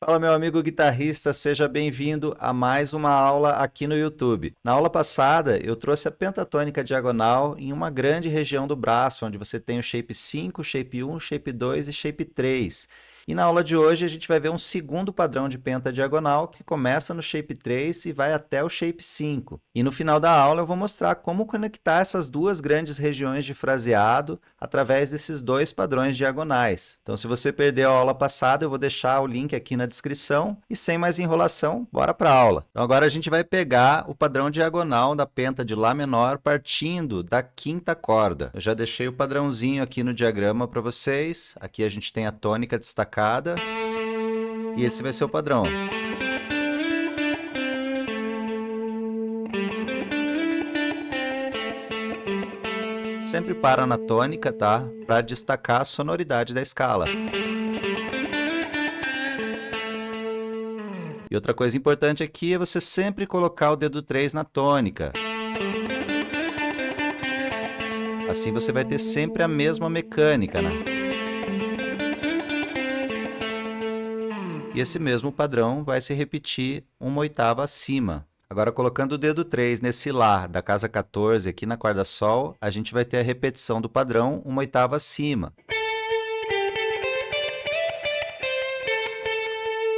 Fala, meu amigo guitarrista, seja bem-vindo a mais uma aula aqui no YouTube. Na aula passada, eu trouxe a pentatônica diagonal em uma grande região do braço, onde você tem o shape 5, shape 1, shape 2 e shape 3. E na aula de hoje a gente vai ver um segundo padrão de penta diagonal que começa no shape 3 e vai até o shape 5. E no final da aula eu vou mostrar como conectar essas duas grandes regiões de fraseado através desses dois padrões diagonais. Então, se você perdeu a aula passada, eu vou deixar o link aqui na descrição. E sem mais enrolação, bora para a aula. Então, agora a gente vai pegar o padrão diagonal da penta de Lá menor partindo da quinta corda. Eu já deixei o padrãozinho aqui no diagrama para vocês. Aqui a gente tem a tônica destacada. E esse vai ser o padrão. Sempre para na tônica, tá? Para destacar a sonoridade da escala. E outra coisa importante aqui é você sempre colocar o dedo 3 na tônica. Assim você vai ter sempre a mesma mecânica, né? E esse mesmo padrão vai se repetir uma oitava acima. Agora, colocando o dedo 3 nesse Lá da casa 14 aqui na corda Sol, a gente vai ter a repetição do padrão uma oitava acima.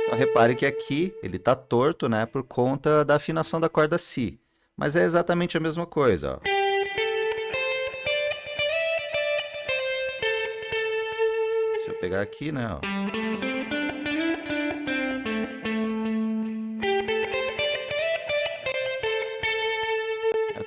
Então, repare que aqui ele está torto, né, por conta da afinação da corda Si. Mas é exatamente a mesma coisa, ó. Se eu pegar aqui, né, ó.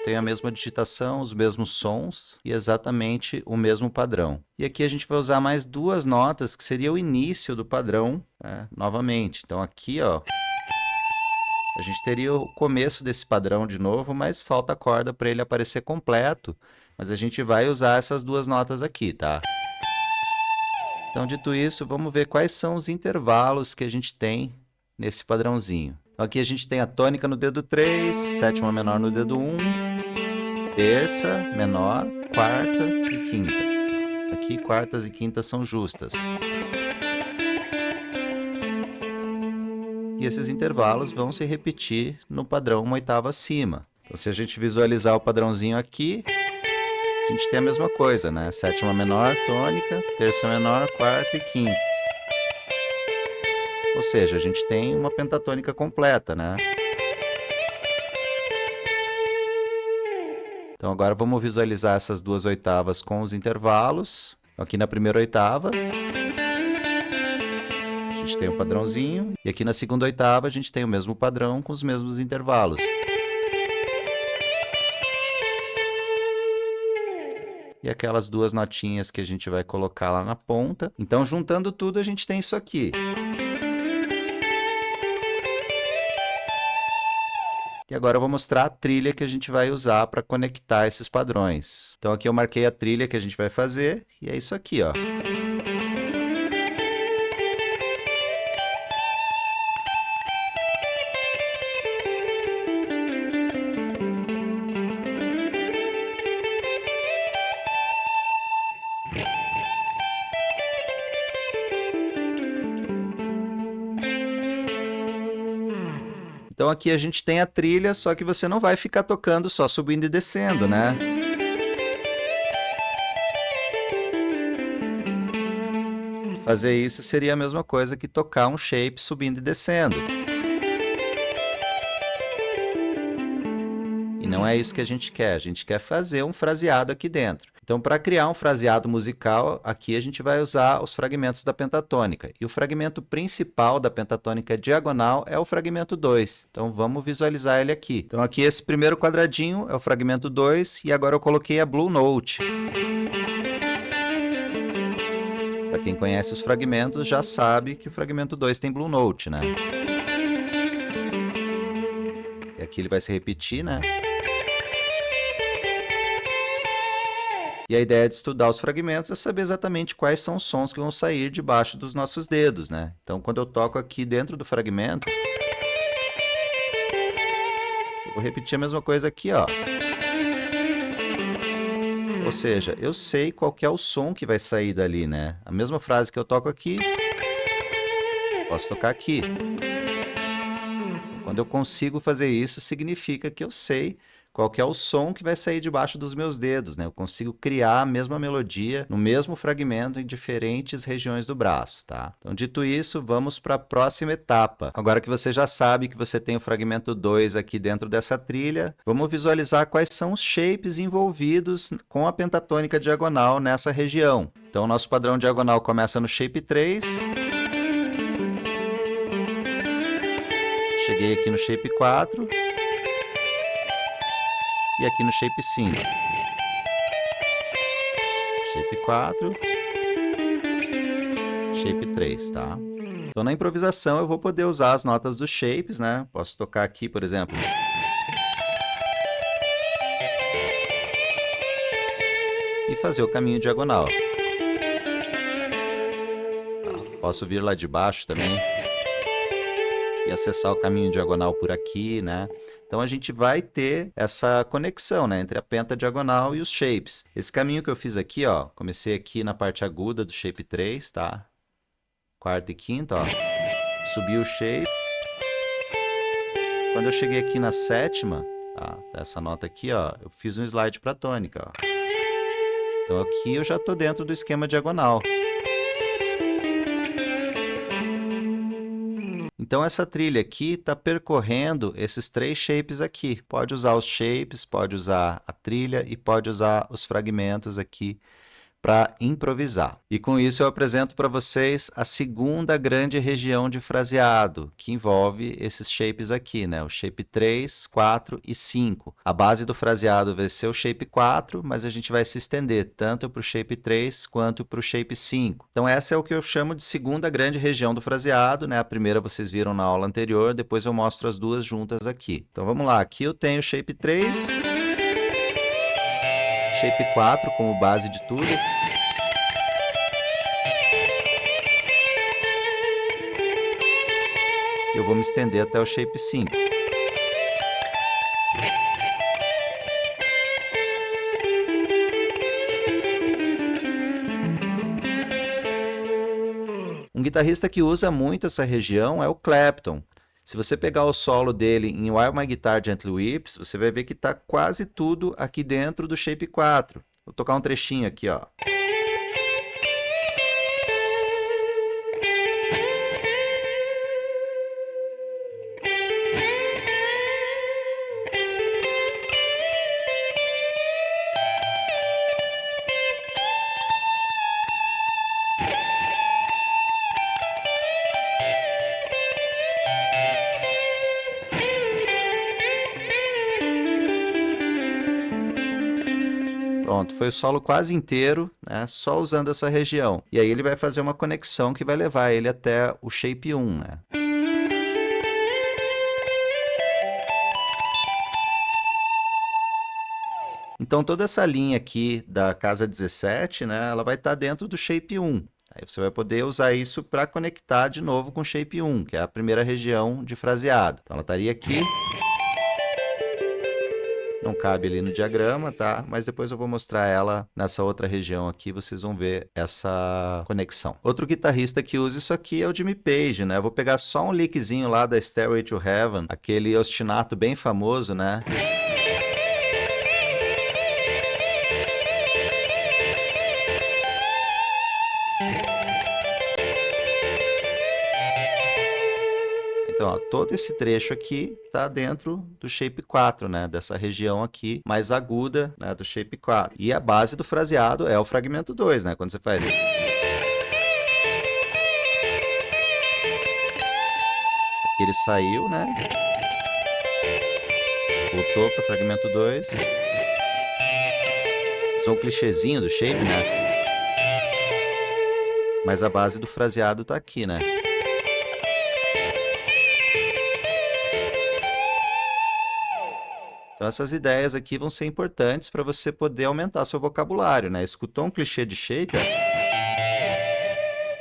Tem a mesma digitação, os mesmos sons e exatamente o mesmo padrão. E aqui a gente vai usar mais duas notas, que seria o início do padrão, né, novamente. Então aqui, ó, a gente teria o começo desse padrão de novo, mas falta a corda para ele aparecer completo. Mas a gente vai usar essas duas notas aqui, tá? Então, dito isso, vamos ver quais são os intervalos que a gente tem nesse padrãozinho. Então, aqui a gente tem a tônica no dedo 3, sétima menor no dedo 1, terça, menor, quarta e quinta. Aqui, quartas e quintas são justas. E esses intervalos vão se repetir no padrão uma oitava acima. Então, se a gente visualizar o padrãozinho aqui, a gente tem a mesma coisa, né? Sétima menor, tônica, terça menor, quarta e quinta. Ou seja, a gente tem uma pentatônica completa, né? Então, agora vamos visualizar essas duas oitavas com os intervalos. Aqui na primeira oitava, a gente tem um padrãozinho. E aqui na segunda oitava, a gente tem o mesmo padrão com os mesmos intervalos. E aquelas duas notinhas que a gente vai colocar lá na ponta. Então, juntando tudo, a gente tem isso aqui. E agora eu vou mostrar a trilha que a gente vai usar para conectar esses padrões. Então aqui eu marquei a trilha que a gente vai fazer, e é isso aqui, ó. Então aqui a gente tem a trilha, só que você não vai ficar tocando só subindo e descendo, né? Fazer isso seria a mesma coisa que tocar um shape subindo e descendo. E não é isso que a gente quer fazer um fraseado aqui dentro. Então, para criar um fraseado musical, aqui a gente vai usar os fragmentos da pentatônica. E o fragmento principal da pentatônica diagonal é o fragmento 2. Então, vamos visualizar ele aqui. Então, aqui esse primeiro quadradinho é o fragmento 2, e agora eu coloquei a Blue Note. Para quem conhece os fragmentos, já sabe que o fragmento 2 tem Blue Note, né? E aqui ele vai se repetir, né? E a ideia de estudar os fragmentos é saber exatamente quais são os sons que vão sair debaixo dos nossos dedos, né? Então, quando eu toco aqui dentro do fragmento, eu vou repetir a mesma coisa aqui, ó. Ou seja, eu sei qual que é o som que vai sair dali, né? A mesma frase que eu toco aqui, Posso tocar aqui. Quando eu consigo fazer isso, significa que eu sei qual que é o som que vai sair debaixo dos meus dedos, né? Eu consigo criar a mesma melodia no mesmo fragmento em diferentes regiões do braço, tá? Então, dito isso, vamos para a próxima etapa. Agora que você já sabe que você tem o fragmento 2 aqui dentro dessa trilha, vamos visualizar quais são os shapes envolvidos com a pentatônica diagonal nessa região. Então, nosso padrão diagonal começa no shape 3. Cheguei aqui no shape 4. E aqui no shape 5. Shape 4. Shape 3, tá? Então, na improvisação, eu vou poder usar as notas dos shapes, né? Posso tocar aqui, por exemplo. E fazer o caminho diagonal. Tá? Posso vir lá de baixo também. E acessar o caminho diagonal por aqui, né? Então a gente vai ter essa conexão, né, entre a penta diagonal e os shapes. Esse caminho que eu fiz aqui, ó, comecei aqui na parte aguda do shape 3, tá? Quarta e quinta, ó. Subi o shape. Quando eu cheguei aqui na sétima, tá? Essa nota aqui, ó, eu fiz um slide para tônica, ó. Então aqui eu já tô dentro do esquema diagonal. Então, essa trilha aqui está percorrendo esses 3 shapes aqui. Pode usar os shapes, pode usar a trilha e pode usar os fragmentos aqui para improvisar. E com isso eu apresento para vocês a segunda grande região de fraseado, que envolve esses shapes aqui, né? O shape 3, 4 e 5. A base do fraseado vai ser o shape 4, mas a gente vai se estender tanto para o shape 3 quanto para o shape 5. Então essa é o que eu chamo de segunda grande região do fraseado, né? A primeira vocês viram na aula anterior, depois eu mostro as duas juntas aqui. Então vamos lá, aqui eu tenho o shape 3, shape 4 como base de tudo. Eu vou me estender até o shape 5. Um guitarrista que usa muito essa região é o Clapton. Se você pegar o solo dele em While My Guitar Gently Weeps, você vai ver que está quase tudo aqui dentro do shape 4. Vou tocar um trechinho aqui, ó. Pronto, foi o solo quase inteiro, né, só usando essa região. E aí ele vai fazer uma conexão que vai levar ele até o shape 1, né? Então toda essa linha aqui da casa 17, né, ela vai estar dentro do shape 1. Aí você vai poder usar isso para conectar de novo com o shape 1, que é a primeira região de fraseado. Então ela estaria aqui. Não cabe ali no diagrama, tá? Mas depois eu vou mostrar ela nessa outra região aqui, vocês vão ver essa conexão. Outro guitarrista que usa isso aqui é o Jimmy Page, né? Eu vou pegar só um lickzinho lá da Stairway to Heaven, aquele ostinato bem famoso, né? Então, ó, todo esse trecho aqui está dentro do shape 4, né? Dessa região aqui mais aguda, né? Do shape 4. E a base do fraseado é o fragmento 2, né? Quando você faz... Aqui ele saiu, né? Voltou para o fragmento 2. Usou um clichêzinho do shape, né? Mas a base do fraseado está aqui, né? Então, essas ideias aqui vão ser importantes para você poder aumentar seu vocabulário, né? Escutou um clichê de shape? Ó.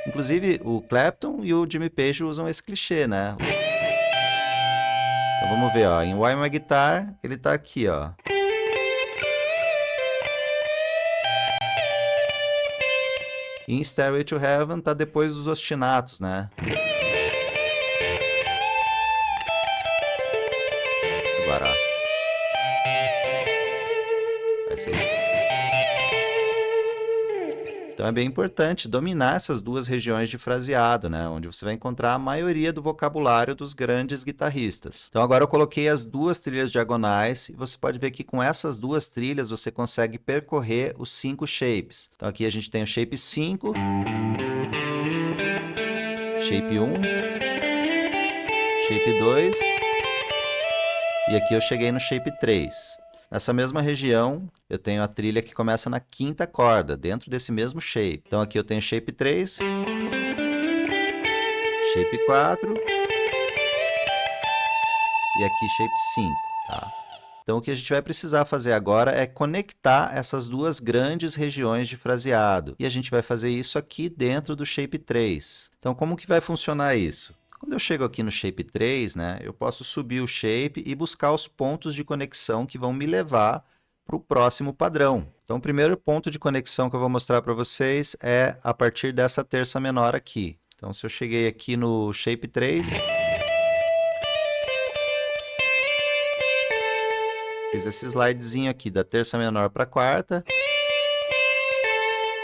Inclusive, o Clapton e o Jimmy Page usam esse clichê, né? Então, vamos ver, ó. Em Why My Guitar, ele está aqui, ó. E em Stairway to Heaven, está depois dos ostinatos, né? agora, ó. Vai ser... Então é bem importante dominar essas duas regiões de fraseado, né? Onde você vai encontrar a maioria do vocabulário dos grandes guitarristas. Então agora eu coloquei as duas trilhas diagonais e você pode ver que com essas duas trilhas você consegue percorrer os 5 shapes. Então aqui a gente tem o shape 5, shape 1, shape 2 e aqui eu cheguei no shape 3. Nessa mesma região, eu tenho a trilha que começa na 5ª corda, dentro desse mesmo shape. Então aqui eu tenho shape 3, shape 4 e aqui shape 5, tá? Então o que a gente vai precisar fazer agora é conectar essas duas grandes regiões de fraseado. E a gente vai fazer isso aqui dentro do shape 3. Então como que vai funcionar isso? Quando eu chego aqui no shape 3, né, eu posso subir o shape e buscar os pontos de conexão que vão me levar para o próximo padrão. Então, o primeiro ponto de conexão que eu vou mostrar para vocês é a partir dessa terça menor aqui. Então, se eu cheguei aqui no shape 3, fiz esse slidezinho aqui da terça menor para a quarta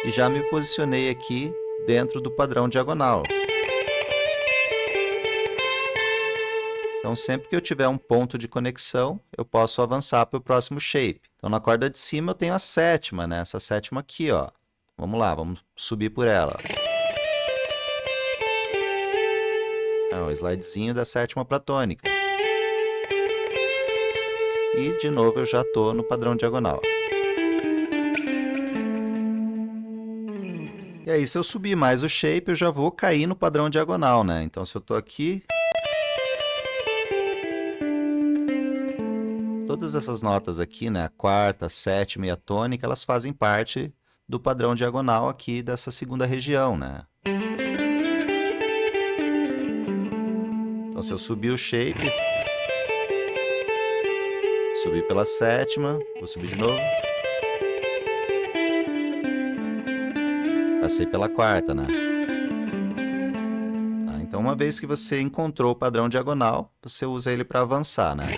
e já me posicionei aqui dentro do padrão diagonal. Então, sempre que eu tiver um ponto de conexão, eu posso avançar para o próximo shape. Então, na corda de cima eu tenho a sétima, né? Essa sétima aqui, ó. Vamos lá, vamos subir por ela. É o slidezinho da sétima para tônica. E, de novo, eu já estou no padrão diagonal. E aí, se eu subir mais o shape, eu já vou cair no padrão diagonal, né? Então, se eu estou aqui... Todas essas notas aqui, né, a quarta, a sétima e a tônica, elas fazem parte do padrão diagonal aqui dessa segunda região, né? Então, se eu subir o shape, subir pela sétima, vou subir de novo, passei pela quarta, né? Tá, então, uma vez que você encontrou o padrão diagonal, você usa ele para avançar, né?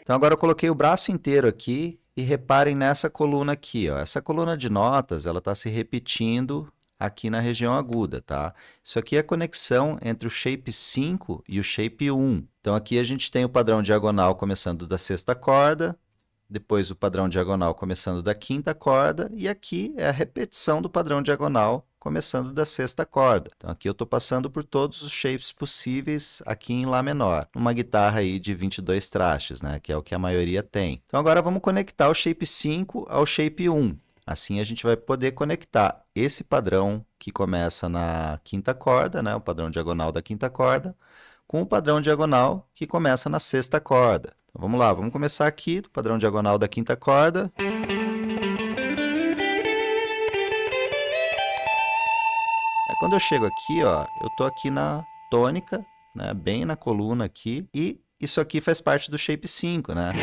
Então, agora eu coloquei o braço inteiro aqui e reparem nessa coluna aqui, ó. Essa coluna de notas, ela está se repetindo aqui na região aguda, tá? Isso aqui é a conexão entre o shape 5 e o shape 1. Então, aqui a gente tem o padrão diagonal começando da sexta corda, depois o padrão diagonal começando da quinta corda, e aqui é a repetição do padrão diagonal começando da sexta corda. Então, aqui eu estou passando por todos os shapes possíveis aqui em Lá menor, numa guitarra aí de 22 trastes, né, que é o que a maioria tem. Então, agora vamos conectar o shape 5 ao shape 1. Assim, a gente vai poder conectar esse padrão que começa na quinta corda, né, o padrão diagonal da quinta corda, com o padrão diagonal que começa na sexta corda. Então, vamos lá, vamos começar aqui do padrão diagonal da quinta corda. Quando eu chego aqui, ó, eu estou aqui na tônica, né, bem na coluna aqui, e isso aqui faz parte do shape 5, né?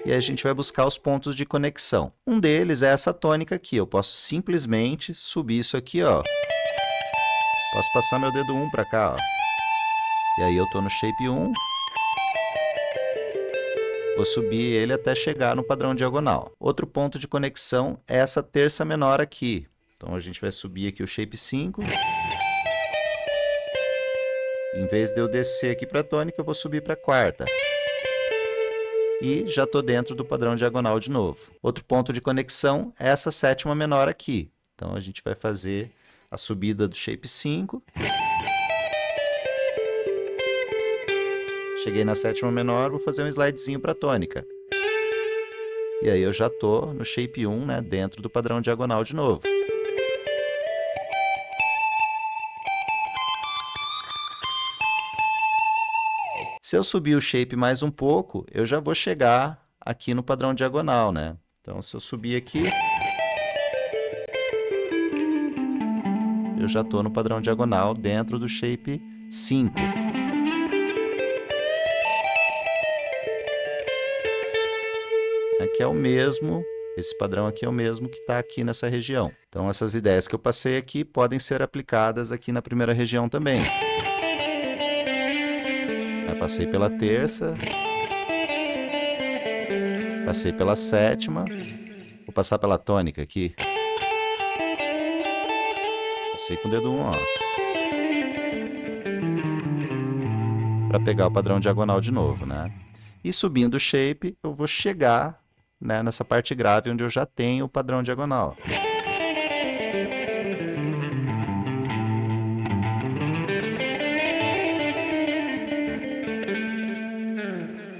E aí a gente vai buscar os pontos de conexão. Um deles é essa tônica aqui. Eu posso simplesmente subir isso aqui, ó. Posso passar meu dedo 1 para cá, ó. E aí eu estou no shape 1. Vou subir ele até chegar no padrão diagonal. Outro ponto de conexão é essa terça menor aqui. Então, a gente vai subir aqui o shape 5. Em vez de eu descer aqui para a tônica, eu vou subir para a quarta. E já estou dentro do padrão diagonal de novo. Outro ponto de conexão é essa sétima menor aqui. Então, a gente vai fazer a subida do shape 5. Cheguei na sétima menor, vou fazer um slidezinho para a tônica. E aí eu já estou no shape 1, né, dentro do padrão diagonal de novo. Se eu subir o shape mais um pouco, eu já vou chegar aqui no padrão diagonal, né? Então, se eu subir aqui, eu já estou no padrão diagonal dentro do shape 5. é o mesmo, esse padrão aqui é o mesmo que está aqui nessa região. Então, essas ideias que eu passei aqui podem ser aplicadas aqui na primeira região também. Eu passei pela terça, passei pela sétima, vou passar pela tônica aqui. Passei com o dedo 1, ó. Para pegar o padrão diagonal de novo, né? E subindo o shape, eu vou chegar, né, nessa parte grave onde eu já tenho o padrão diagonal.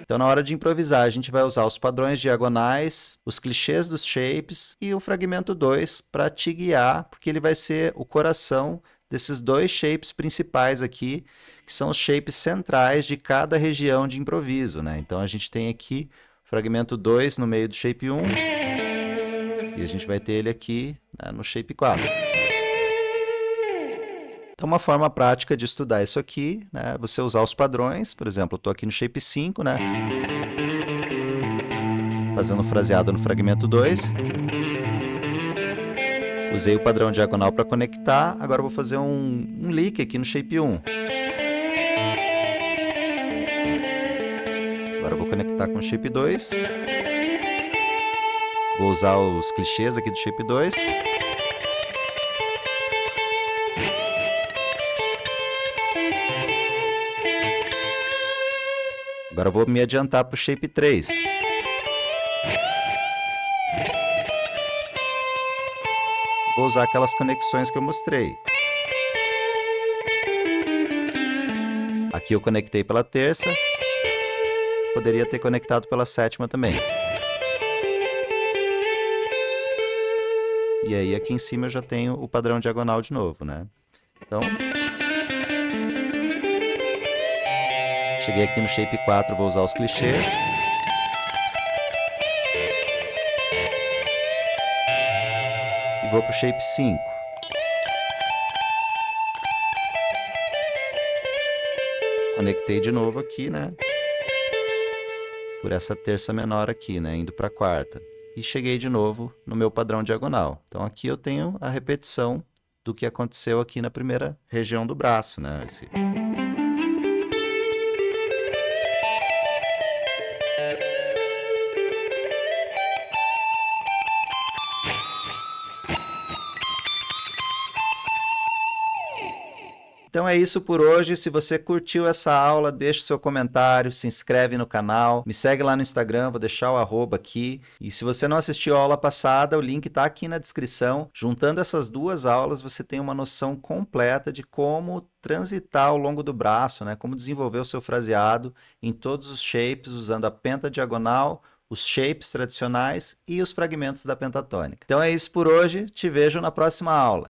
Então, na hora de improvisar, a gente vai usar os padrões diagonais, os clichês dos shapes e o fragmento 2 para te guiar, porque ele vai ser o coração desses dois shapes principais aqui, que são os shapes centrais de cada região de improviso, né? Então, a gente tem aqui o fragmento 2 no meio do shape 1 e a gente vai ter ele aqui, né, no shape 4. Então, uma forma prática de estudar isso aqui, né, você usar os padrões, por exemplo, eu estou aqui no shape 5, né, fazendo fraseado no fragmento 2. Usei o padrão diagonal para conectar, agora eu vou fazer um lick aqui no shape 1. Agora eu vou conectar com o shape 2. Vou usar os clichês aqui do shape 2. Agora eu vou me adiantar para o shape 3. Vou usar aquelas conexões que eu mostrei. Aqui eu conectei pela terça. Poderia ter conectado pela sétima também. E aí aqui em cima eu já tenho o padrão diagonal de novo, né? Então, cheguei aqui no shape 4, vou usar os clichês. E vou para o shape 5. Conectei de novo aqui, né? Por essa terça menor aqui, né? Indo para a quarta. E cheguei de novo no meu padrão diagonal. Então aqui eu tenho a repetição do que aconteceu aqui na primeira região do braço, né? Então é isso por hoje. Se você curtiu essa aula, deixe seu comentário, se inscreve no canal, me segue lá no Instagram, vou deixar o arroba aqui. E se você não assistiu a aula passada, o link está aqui na descrição. Juntando essas duas aulas, você tem uma noção completa de como transitar ao longo do braço, né? Como desenvolver o seu fraseado em todos os shapes, usando a penta diagonal, os shapes tradicionais e os fragmentos da pentatônica. Então é isso por hoje, te vejo na próxima aula.